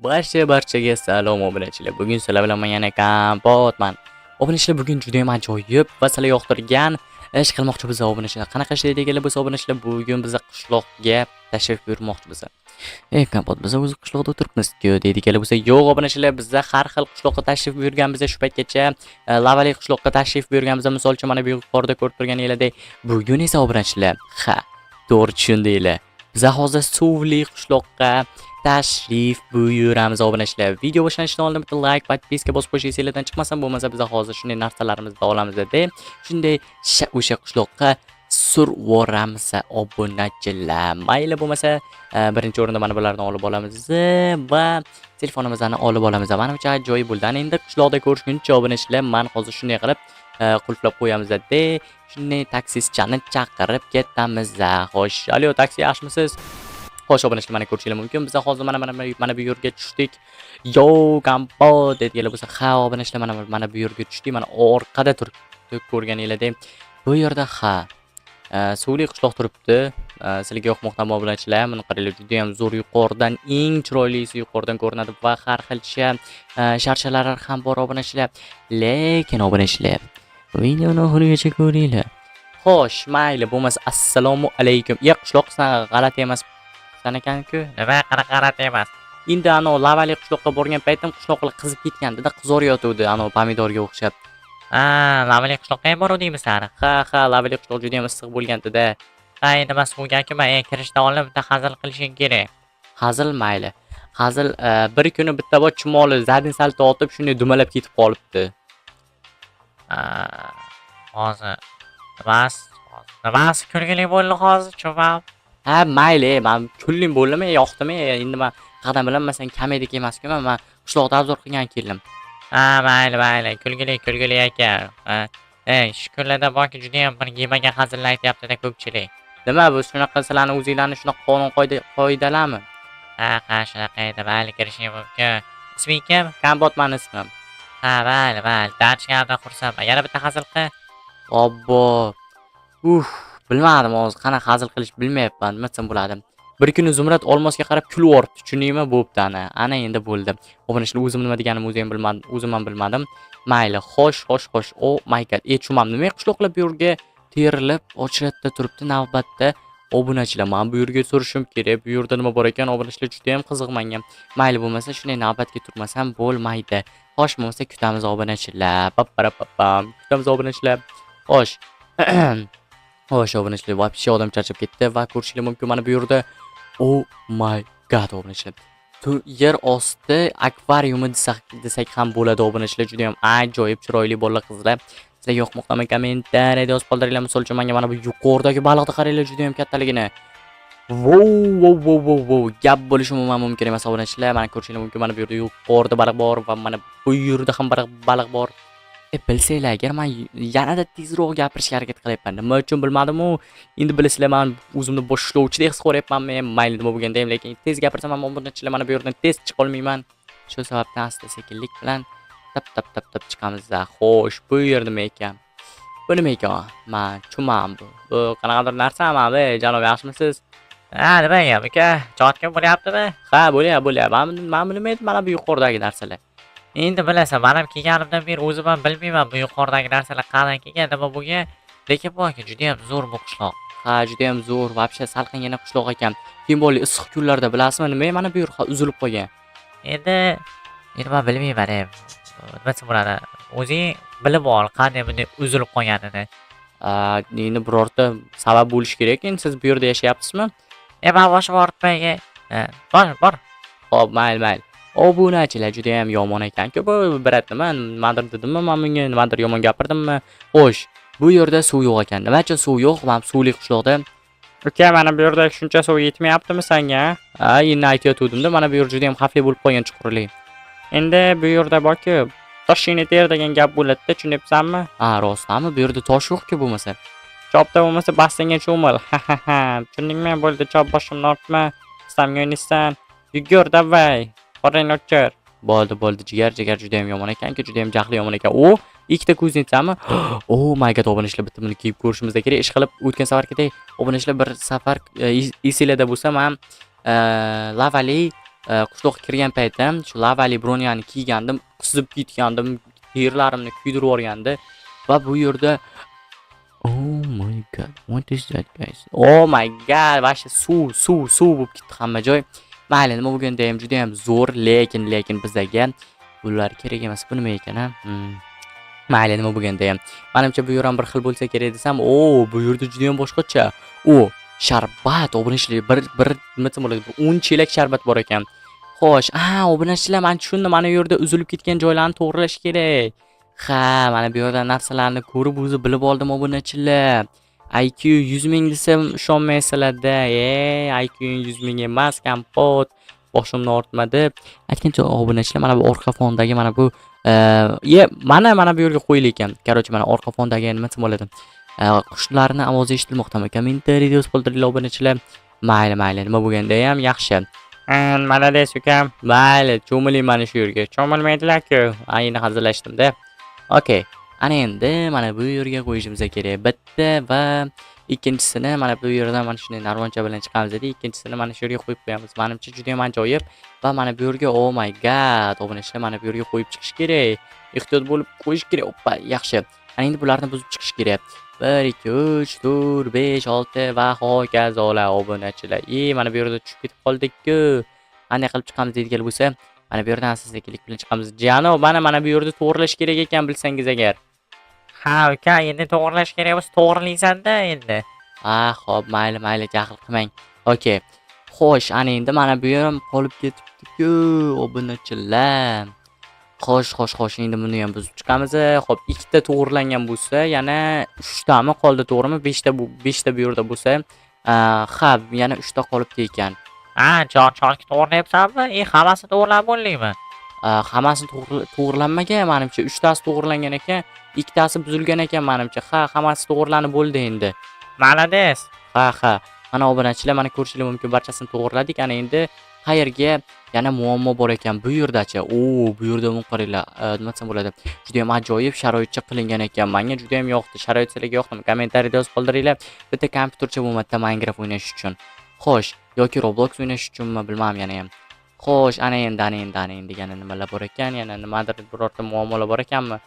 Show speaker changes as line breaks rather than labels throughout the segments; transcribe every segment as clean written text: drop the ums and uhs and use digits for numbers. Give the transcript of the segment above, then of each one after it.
Barchaga salom obunachilar. Bugun sizlar bilan men yana kompotman. Obunachilar bugun juda ham ajoyib va sizlarga yoqtirgan ish qilmoqchi biz obunachilar. Qanaqa ish deydiganlar bo'lsa obunachilar, bugun biz qishloqqa tashrif buyurmoqchi biz. Kompot biz o'z qishloqda o'tiribmiz-ku deydiganlar bo'lsa, yo'q obunachilar, biz har xil qishloqqa tashrif buyurganmiz shu paytgacha. Lavali qishloqqa tashrif buyurganmiz. Misol uchun mana bu yuqorida ko'rib turganingizdek, bugun esa obunachilar, to'g'ri tushundinglar. Biz hozir suvli qishloqqa tashrif buyuramiz obunachilar. Video boshlashdan oldin bitta like, podpiska bosib qo'yish esingizdan chiqmasin, bo'lmasa biz hozir shunday narsalarimizni olamiz-da. Shunday o'sha qishloqqa survoramiz obunachilar. Mayli bo'lmasa, birinchi o'rinda mana bularni olib olamiz va telefonimizni olib olamiz. Mana buncha ajoyib bo'ldi. Ana endi qishloqda ko'rishguncha obunachilar, men hozir shunday qilib qulflab qo'yamiz-da. Shunday taksischani chaqirib ketamiz. Xo'sh, alo, taksi yaxshimisiz? Xo'sh, obunachilar, mana ko'rishingiz mumkin. Biz hozir mana bu yerga tushdik. Yo, kompot deydiganlar bo'lsa, ha obunachilar, mana bu yerga tushdik. Mana orqada turib ko'rganingizdek, bu yerda suvli qishloq turibdi. Sizlarga yoqmoqdan obunachilar. Buni qaranglar, juda ham zo'r, yuqoridan eng chiroylisi yuqoridan ko'rinadi va har xilcha sharshalar ham bor obunachilar. Lekin obunachilar, videoni oxirigacha ko'ringlar. Xo'sh, mayli bo'lmasa, assalomu alaykum. Qishloq g'alati emas ekan-ku.
Nima qanaqa emas?
Endi lavali qishloqqa borgan paytim qishloqlar qizib ketganda qizarayotdi, pomidorga o'xshab.
Lavali qishloqqa ham boruvdingmi sen?
Ha, lavali qishloq juda ham issiq bo'lganda-da.
Endi mas bo'lgan-ku, men kirishdan oldin bitta hazil qilishing kerak.
Hazil mayli. Hazil bir kuni bitta bor chumoli zadin salto otib shunday dumalab ketib qolibdi.
Hozir nimasi kulgili bo'ldi hozir, chumam?
Ha, mayli, men kulling bo'ldimi, yoqdimi? Endi men qadam bilanmasan komedika emas-ku, men qishloqda obzor qilgan keldim.
Mayli, kulgili ekan. Shu kunlarda borki juda ham bir yemagan hazillar aytyapti-da ko'pchilik.
Nima bu, shunaqa sizlarni o'zinglarni shunaqa qonun qoidalarmi?
Shunaqa edi, mayli kirishing mumkin. Isming kim?
Kompotman ismim.
Mayli, tanishganimdan xursandman. Yana bitta hazil qil.
Obbo. Bilmadim, hozir qanaqa hazil qilish bilmayapman, nima desam bo'ladi. Bir kuni Zumrad olmosga qarab kulib yoribdi, tushundingmi? Bo'pti ana endi bo'ldi. Obunachilar, o'zim nima deganimni o'zim ham bilmadim. Mayli, xo'sh. Oh my god. Chumam, nima qishloqlar bu yerga terilib, ochlatda turibdi navbatda. Obunachilar, men bu yerga so'rashim kerak. Bu yerda nima bor ekan? Obunachilar juda ham qiziqmangan. Mayli bo'lmasa, shunday navbatga turmasam bo'lmaydi. Xo'sh, bo'lmasa kutamiz obunachilar. Kutamiz obunachilar. Xo'sh. Xo'sh, obunachilar, вообще odam charchab ketdi va ko'rishingiz mumkin mana bu yerda. Oh my god, obunachilar. Yer osti akvariumi desak ham bo'ladi obunachilar. Juda ham ajoyib chiroyli bolalar qizlar. Sizlarga yoqmoqdami? Kommentariyada yozib qoldiringlar. Misol uchun menga mana bu yuqoridagi baliqni qaranglar, juda ham kattaligini. Wow. Gap bo'lishi umuman mumkin emas obunachilar. Mana ko'rishingiz mumkin, mana bu yerda yuqorida baliq bor va mana bu yerda ham baliq bor. Bilsanglar, agar men yanada tezroq gapirishga harakat qilyapman. Nima uchun bilmadim-u. Endi bilasizlar, men o'zimni boshlovchidek his ko'ryapmanmi? Mayli nima bo'lganda ham, lekin tez gapirsam ham obunachilar mana bu yerdan tez chiqa olmayman. Shu sababdan asta-sekinlik bilan tap chiqamiz. Xo'sh, bu yer nima ekan? Bu nima ekan? Men chumam bu. Bu qanaqadir narsami, janob, yaxshimisiz?
Nima ekan, aka? Chotga bo'lyaptimi?
Ha, bo'lyapti. Men bilmayman mana bu yuqoridagi narsalar.
Endi bilasan, men ham kelganimdan beri o'zim ham bilmayman bu yuqoridagi narsalar qanday kelgan, nima bo'lgan. Lekin bu aka juda ham zo'r bu qishloq.
Ha, juda ham zo'r, вообще salqingina qishloq ekan. Keyin bo'ldi issiq kunlarda bilasizmi, nima mana bu yer uzilib qolgan.
Endi men bilmayman ham. Nima desam bo'ladi? O'zing bilib ol, qanday bunday uzilib qolganini.
Endi birorta sabab bo'lishi kerak. Endi siz bu yerda yashayapsizmi?
Men boshim og'ritmayga. Bor.
Xo'p, mayli. Obunachilar juda ham yomon ekan-ku. Bu birat nimadir dedimmi, men bunga nimadir yomon gapirdimmi? Xo'sh, bu yerda suv yo'q ekan. Nimacha suv yo'q? Men suvli qishloqda. Uka, mana bu yerda shuncha suv yetmayaptimi senga? Endi aytayotgandim-da, mana bu yer juda ham xavfli bo'lib qolgan chuqurlik. Endi bu yerda borki, toshingni ter degan gap bo'ladi-da, tushunyapsanmi? Rostmi? Bu yerda tosh yo'q-ku bo'lmasa. Chopda bo'lmasa bassenga cho'mil. Tushundingmi? Bo'ldi, chop boshimni ortma. Istamga o'ynaysan. Yugur, davay. Qorang ochir. Bo'ldi, jigar juda ham yomon ekan-ku, juda ham jahli yomon ekan. Ikkita ko'zni aytsammi? Oh my god, obunachilar, bitta buni kiyib ko'rishimiz kerak. Ish qilib o'tgan safargidek obunachilar bir safar esinglarda bo'lsa, men lavali qishloqqa kirgan paytim shu lavali broniyani kiygandim, qizib ketgandim, terlarimni kuydirib yuborgandi va bu yerda oh my god, what is that guys? Oh my god, vashta suv bo'lib ketdi hamma joy. Mayli, nima bo'lganda ham juda ham zo'r, lekin bizga bular kerak emas. Bu nima ekan, ha? Mayli, nima bo'lganda ham. Menimcha bu yer ham bir xil bo'lsa kerak desam, bu yerda juda ham boshqacha. Sharbat, obunachilar, bir nima bo'ladi? 10 chelak sharbat bor ekan. Xo'sh, obunachilar, men tushundim. Mana bu yerda uzilib ketgan joylarni to'g'rilash kerak. Ha, mana bu yerda narsalarni ko'rib o'zi bilib oldim obunachilar. IQ 100 ming desam ishonmaysizlar-da. IQ 100 ming emas, kompot. Boshimni ortmadi. Aytgancha obunachilar, mana bu orqa fondagi mana bu mana bu yerga qo'yil ekan. Qarochi, mana orqa fondagi nima bo'ladi? Qushlarning ovozi eshitilmoqdami? Kommentariyda yo'z qoldiringlar obunachilar. Mayli, nima bo'lganda ham yaxshi. Malades ukam. Mayli, cho'miling mana shu yerga. Cho'milmaydilar-ku. Ayni hazillashdim-da. Okay. Ana endi mana bu yerga qo'yishimiz kerak. Bitta va ikkinchisini mana bu yerdan mana shunday narvoncha bilan chiqamiz edi. Ikkinchisini mana shu yerga qo'yib qo'yamiz. Menimcha juda ham ajoyib va mana bu yerga oh my god, obunachilar, mana bu yerga qo'yib chiqish kerak. Ehtiyot bo'lib qo'yish kerak. Oppa, yaxshi. Ana endi bularni buzib chiqish kerak. 1 2 3 4 5 6 va hokazolar obunachilar. Mana bu yerda tushib ketib qoldik-ku. Qanday qilib chiqamiz deydigan bo'lsa, mana bu yerdan asta-sekinlik bilan chiqamiz. Janob, mana bu yerda to'g'rilash kerak ekan, bilsangiz agar.
Ha, uka, endi to'g'rilash kerak bo'lsa to'g'rilaysan-da endi.
Xo'p, mayli, jahl qilmang. Okay. Xo'sh, ana endi mana bu yer ham qolib ketibdi-ku, obunachilar. Xo'sh, endi buni ham buzib chiqamiz. Xo'p, ikkita to'g'rilangan bo'lsa, yana 3 tami qoldi, to'g'rimi? 5 ta bu yerda bo'lsa, yana 3 ta qolibdi ekan.
Chorki to'g'rilayapsanmi? Hammasi to'g'rilab bo'ldingmi?
Hammasi to'g'rilanmagan, menimcha 3 tasi to'g'rilangan ekan, 2 tasi buzilgan ekan menimcha. Hammasi to'g'rilanib bo'ldi endi.
Malades.
Ha. Mana obunachilar, mana ko'rishingiz mumkin, barchasini to'g'riladik. Ana endi qayerga yana muammo bor ekan bu yerdacha. Bu yerda qaranglar, nima desam bo'ladi? Juda ham ajoyib sharoitcha qilingan ekan. Menga juda ham yoqdi. Sharoit sizlarga yoqdimi? Kommentariyda yozib qoldiringlar. Bitta kompyutercha bo'lmadi Minecraft o'ynash uchun. Xo'sh, yoki Roblox o'ynash uchunmi, bilmadim yana ham. Xo'sh, ana endi yana nimalar bor ekan? Yana nimadir birorta muammolar bor ekanmi?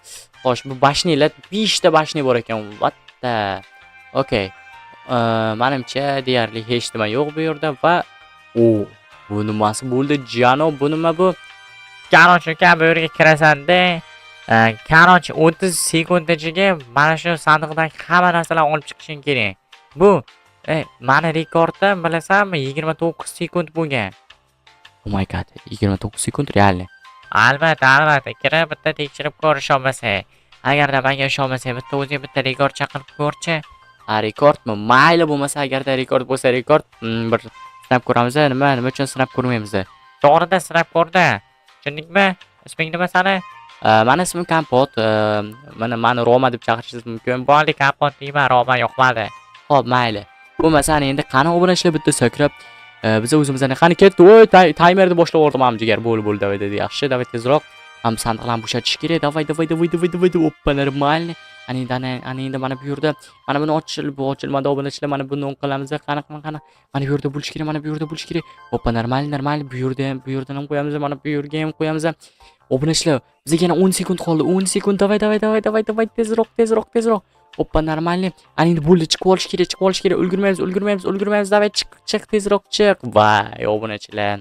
Xo'sh, bu bashnilar 5 ta bashni bor ekan. What the? Okay. Menimcha deyarli hech nima yo'q bu yerda va bu nimasi bo'ldi janob? Bu nima bu?
Qarochi uka, bu yerga kirasan-da. Qarochi 30 sekund ichiga mana shu sandiqdagi hamma narsalarni olib chiqishing kerak. Bu mani rekordda bilasanmi 29 sekund bo'lgan.
Oh my god, 29 sekund realni.
Albatta, kirib bitta tekshirib ko'rish olmasa. Agarda menga ishonmasang, bitta o'zing bitta rekord chaqirib ko'rchi.
Rekordmi? Mayli, bo'lmasa agarda rekord bo'lsa rekord, bir sinab ko'ramiz. Nima uchun sinab ko'rmaymiz?
To'g'rida sinab ko'rdi. Tushundingmi? Isming nima sani?
Meni ismim Kompot. Meni Roma deb chaqirishingiz mumkin.
Bo'ldi, Kompot deyman, Roma yoqmadi.
Xo'p, mayli. Bo'lmasa endi qani obunachilar bitta sakrab biz o'zimizdan qani ketdi. Taymerni boshlab yubordim ham jigar. Bo'ldi, davay dedi. Yaxshi, davay tezroq. Ham sandiqlarni bo'shatish kerak. Davay. Oppa, normalniy. Ana endi mana bu yerda mana buni ochilmadi obunachilar. Mana buni on qilamiz. Qani. Mana bu yerda bo'lish kerak. Oppa, normal. Bu yerdan ham qo'yamiz. Mana bu yerga ham qo'yamiz. Obunachilar, bizga yana 10 sekund qoldi. 10 sekund. Davay. Tezroq. Oppa, normalniy. Ana endi bo'ldi, chiqib olish kerak. Ulgurmaymiz. Davay, chiq, tezroq chiq. Voy, obunachilar.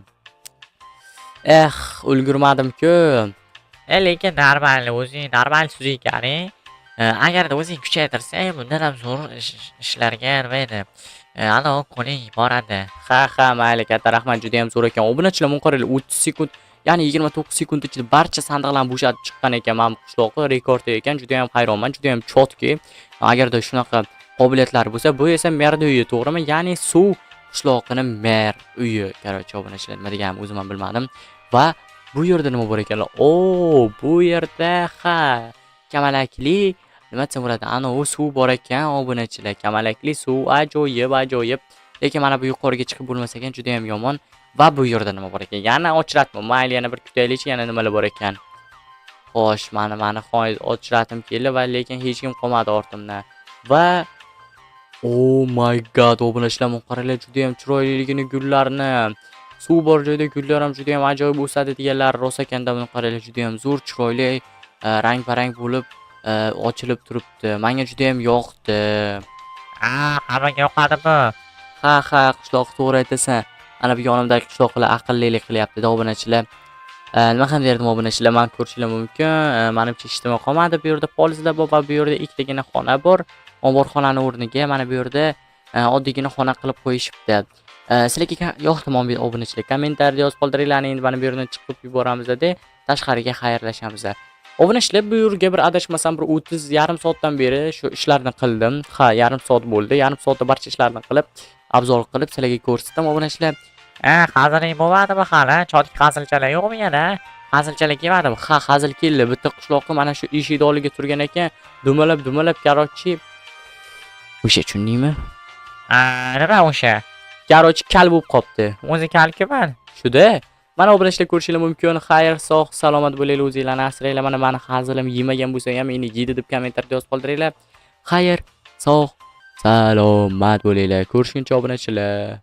Ulgurmadim-ku.
Lekin normal so'z ekan. Agarda o'zing kuchaytirsang, bundan ham zo'r ishlarga nima edi? Ana qo'ling boradi.
Ha, mayli, katta rahmat, juda ham zo'r ekan. Obunachilar, men qaranglar, 30 sekund, ya'ni 29 sekund ichida barcha sandiqlarni bo'shatib chiqqan ekan. Men qishloqi rekordi ekan. Juda ham hayronman, juda ham chotki. Agarda shunaqa qobiliyatlar bo'lsa, bu esa merni uyi, to'g'rimi? Ya'ni suv qishloqining mer uyi. Qarochi, obunachilar, nima deganim o'zim ham bilmadim. Va bu yerda nima bor ekan? Bu yerda kamalakli nima desam bo'ladi? Ana u suv bor ekan, obunachilar. Kamalakli suv ajoyib. Lekin mana bu yuqoriga chiqib bo'lmas ekan, juda ham yomon. Va bu yerda nima bor ekan? Yana ochratma. Mayli, yana bir kutaylik, yana nimalar bor ekan. Xo'sh, mana ochratim keldi va lekin hech kim qolmadi ortimdan. Va oh my god, obunachilar, qaranglar, juda ham chiroyliligini gullarni. Suv bor joyda gullar ham juda ham ajoyib o'sadi deganlar rost ekanda. Buni qaranglar, juda ham zo'r, chiroyli, rang-barang bo'lib ochilib turibdi. Menga juda ham yoqdi.
Hammaga yoqadi bu.
Ha, qishloq to'g'ri aytasan. Ana bu yonimdagi qishloqlar aqllilik qilyapti-da obunachilar. Nima ham derdim obunachilar, men ko'rishingiz mumkin. Menimcha ijtimoiy qolmadi. Bu yerda polizlar bor va bu yerda ikkitagina xona bor. Omborxonani o'rniga mana bu yerda oddiygina xona qilib qo'yishibdi. Sizlarga yoqdimi obunachilar? Kommentariyada yozib qoldiringlar. Endi mana bu yerdan chiqib yuboramiz-da, tashqariga xayrlashamiz. Obunachilar, bu yerga bir adashmasam bir 30 yarim soatdan beri shu ishlarni qildim. Ha, yarim soat bo'ldi. Yarim soatda barcha ishlarni qilib, obzor qilib sizlarga ko'rsatdim obunachilar.
Haziling bo'lmadimi hali? Chotki hazilchalar yo'qmi yana? Hazilchalar kelmadimi?
Ha, hazil keldi. Bitta qishloqqa mana shu eshik oldiga turgan ekan, dumalab, короче, o'sha tushundingmi?
Nima o'sha?
Короче, kal bo'lib qopti.
O'zi kalkiman.
Shuda. Mana obunachilar ko'rishingiz mumkin. Xayr, sog', salomat bo'laylik, o'zinglarni asranglar. Mana meni hazilim yemagan bo'lsa ham meni yedi deb kommentariyada yozib qoldiringlar. Xayr, sog', salomat bo'linglar. Ko'rishguncha obunachilar.